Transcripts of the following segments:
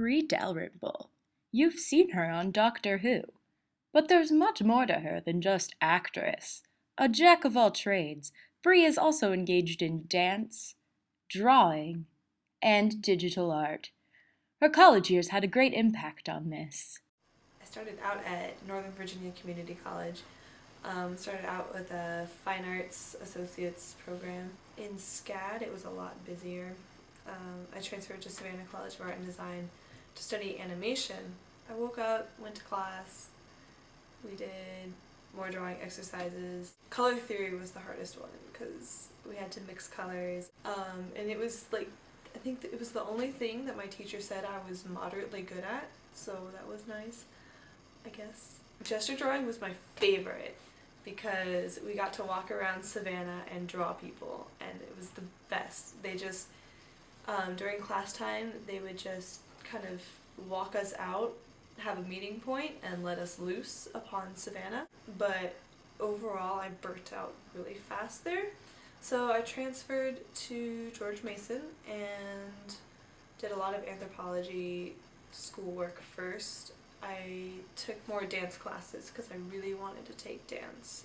Bree Dalrymple. You've seen her on Doctor Who. But there's much more to her than just actress. A jack of all trades, Bree is also engaged in dance, drawing, and digital art. Her college years had a great impact on this. I started out at Northern Virginia Community College. Started out with a Fine Arts Associates program. In SCAD, it was a lot busier. I transferred to Savannah College of Art and Design to study animation. I woke up, went to class, we did more drawing exercises. Color theory was the hardest one because we had to mix colors. And it was like, I think it was the only thing that my teacher said I was moderately good at, so that was nice, I guess. Gesture drawing was my favorite because we got to walk around Savannah and draw people, and it was the best. They just, during class time, they would just kind of walk us out, have a meeting point, and let us loose upon Savannah. But overall, I burnt out really fast there. So I transferred to George Mason and did a lot of anthropology schoolwork first. I took more dance classes because I really wanted to take dance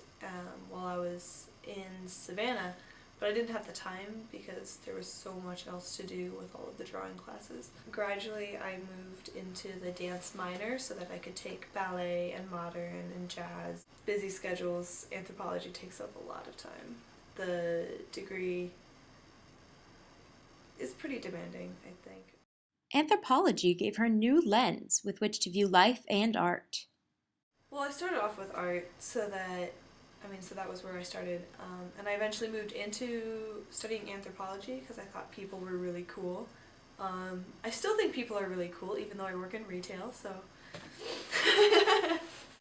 while I was in Savannah, but I didn't have the time because there was so much else to do with all of the drawing classes. Gradually I moved into the dance minor so that I could take ballet and modern and jazz. Busy schedules, anthropology takes up a lot of time. The degree is pretty demanding, I think. Anthropology gave her new lens with which to view life and art. Well, I started off with art, so that was where I started. And I eventually moved into studying anthropology because I thought people were really cool. I still think people are really cool, even though I work in retail, so.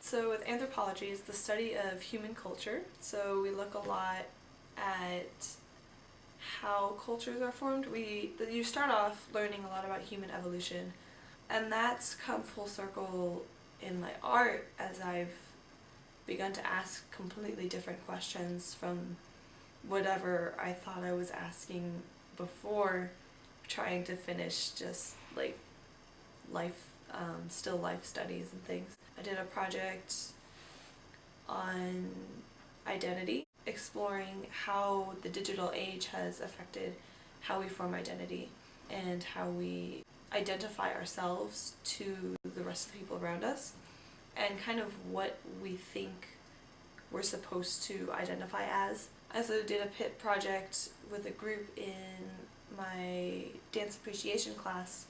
So with anthropology, it's the study of human culture. So we look a lot at how cultures are formed. You start off learning a lot about human evolution, and that's come full circle in my art as I've begun to ask completely different questions from whatever I thought I was asking before, trying to finish just like still life studies and things. I did a project on identity, exploring how the digital age has affected how we form identity and how we identify ourselves to the rest of the people around us, and kind of what we think we're supposed to identify as. I also did a PIT project with a group in my dance appreciation class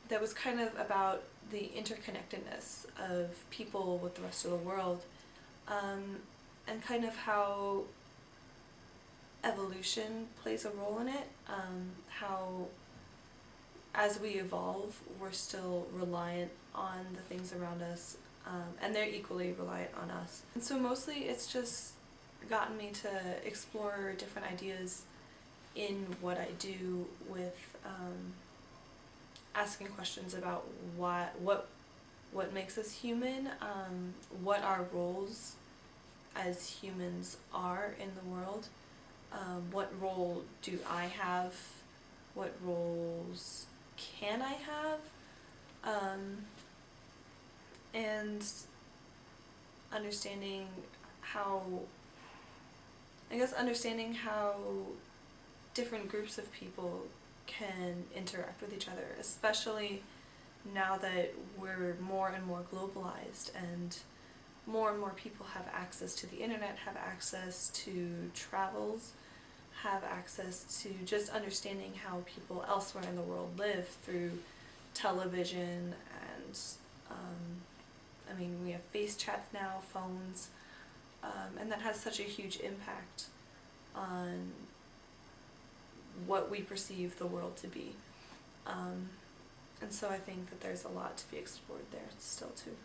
that was kind of about the interconnectedness of people with the rest of the world, and kind of how evolution plays a role in it, how as we evolve we're still reliant on the things around us, and they're equally reliant on us. And so mostly it's just gotten me to explore different ideas in what I do with asking questions about what makes us human, what our roles as humans are in the world, what role do I have, what roles can I have, and understanding how different groups of people can interact with each other, especially now that we're more and more globalized and more people have access to the internet, have access to travels, have access to just understanding how people elsewhere in the world live through television and we have face chats now, phones, and that has such a huge impact on what we perceive the world to be. And so I think that there's a lot to be explored there still too.